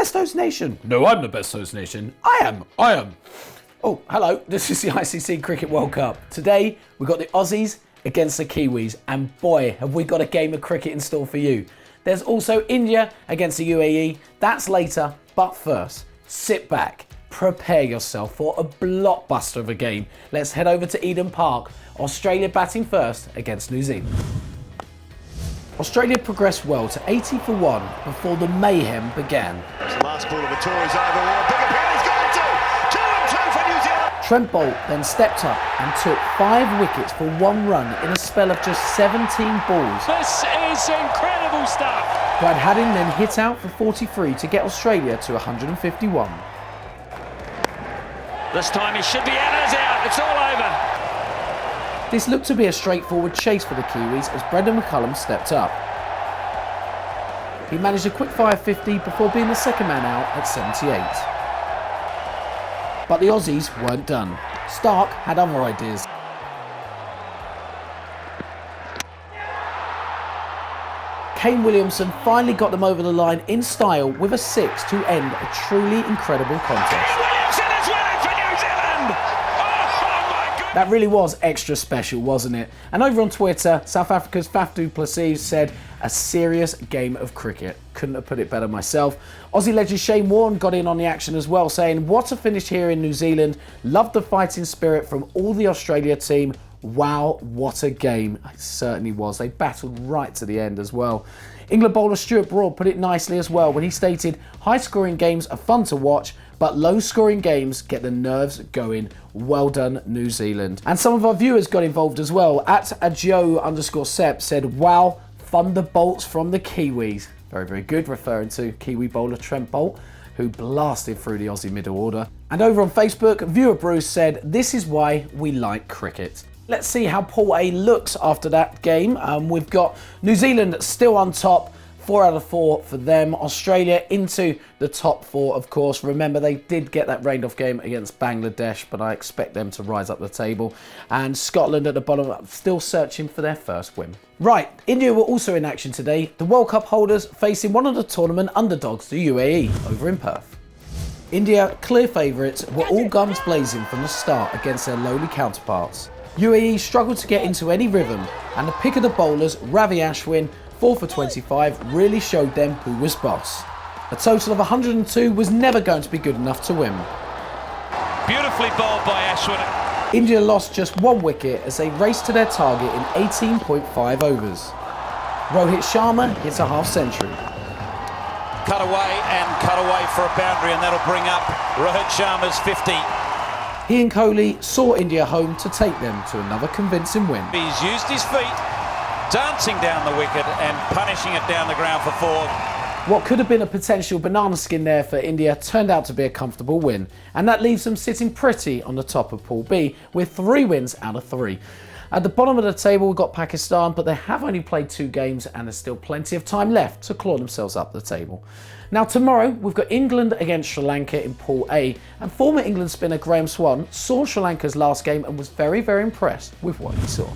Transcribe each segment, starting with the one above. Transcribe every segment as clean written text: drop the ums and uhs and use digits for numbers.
best host nation. No, I'm the best host nation. I am. Oh, hello. This is the ICC Cricket World Cup. Today, we've got the Aussies against the Kiwis. And boy, have we got a game of cricket in store for you. There's also India against the UAE. That's later. But first, sit back. Prepare yourself for a blockbuster of a game. Let's head over to Eden Park. Australia batting first against New Zealand. Australia progressed well to 80 for 1 before the mayhem began. The last ball of the tour is over. Big appeal, he's got it 2 and 2 for New Zealand. Trent Boult then stepped up and took 5 wickets for 1 run in a spell of just 17 balls. This is incredible stuff. Brad Haddin then hit out for 43 to get Australia to 151. This time he should be out. It's all over. This looked to be a straightforward chase for the Kiwis as Brendan McCullum stepped up. He managed a quick-fire 50 before being the second man out at 78. But the Aussies weren't done. Stark had other ideas. Kane Williamson finally got them over the line in style with a 6 to end a truly incredible contest. That really was extra special, wasn't it? And over on Twitter, South Africa's Faf du Plessis said, a serious game of cricket. Couldn't have put it better myself. Aussie legend Shane Warne got in on the action as well, saying, what a finish here in New Zealand. Loved the fighting spirit from all the Australia team. Wow, what a game. It certainly was. They battled right to the end as well. England bowler Stuart Broad put it nicely as well when he stated, high-scoring games are fun to watch, but low-scoring games get the nerves going. Well done, New Zealand. And some of our viewers got involved as well. At @Joe_Sep said, wow, thunderbolts from the Kiwis. Very, very good, referring to Kiwi bowler Trent Boult, who blasted through the Aussie middle order. And over on Facebook, viewer Bruce said, this is why we like cricket. Let's see how Pool A looks after that game. We've got New Zealand still on top. 4 out of 4 for them. Australia into the top 4, of course. Remember, they did get that rained off game against Bangladesh, but I expect them to rise up the table. And Scotland at the bottom, still searching for their first win. Right, India were also in action today. The World Cup holders facing one of the tournament underdogs, the UAE, over in Perth. India, clear favourites, were all guns blazing from the start against their lowly counterparts. UAE struggled to get into any rhythm, and the pick of the bowlers, Ravi Ashwin, 4 for 25, really showed them who was boss. A total of 102 was never going to be good enough to win. Beautifully bowled by Ashwin. India lost just 1 wicket as they raced to their target in 18.5 overs. Rohit Sharma hits a half-century. Cut away for a boundary, and that'll bring up Rohit Sharma's 50. He and Kohli saw India home to take them to another convincing win. He's used his feet, dancing down the wicket and punishing it down the ground for 4. What could have been a potential banana skin there for India turned out to be a comfortable win, and that leaves them sitting pretty on the top of Pool B with 3 wins out of 3. At the bottom of the table we've got Pakistan, but they have only played 2 games and there's still plenty of time left to claw themselves up the table. Now tomorrow we've got England against Sri Lanka in Pool A, and former England spinner Graham Swan saw Sri Lanka's last game and was very, very impressed with what he saw.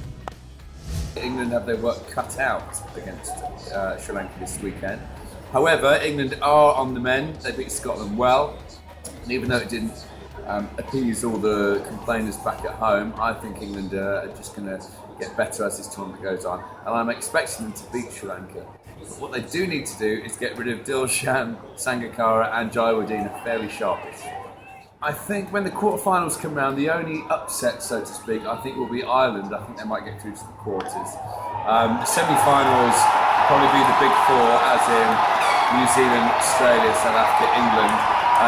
England have their work cut out against Sri Lanka this weekend. However, England are on the mend. They beat Scotland well, and even though it didn't appease all the complainers back at home, I think England are just going to get better as this tournament goes on, and I'm expecting them to beat Sri Lanka. But what they do need to do is get rid of Dilshan, Sangakkara and Jayawardene fairly sharpish. I think when the quarterfinals come round, the only upset, so to speak, I think will be Ireland. I think they might get through to the quarters. The semi-finals will probably be the big 4, as in New Zealand, Australia, South Africa, England.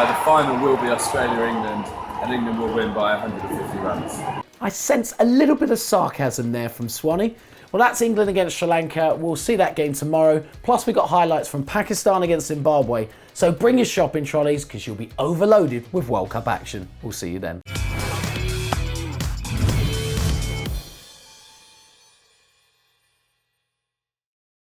The final will be Australia-England, and England will win by 150 runs. I sense a little bit of sarcasm there from Swanee. Well, that's England against Sri Lanka. We'll see that game tomorrow. Plus, we've got highlights from Pakistan against Zimbabwe. So bring your shopping trolleys because you'll be overloaded with World Cup action. We'll see you then.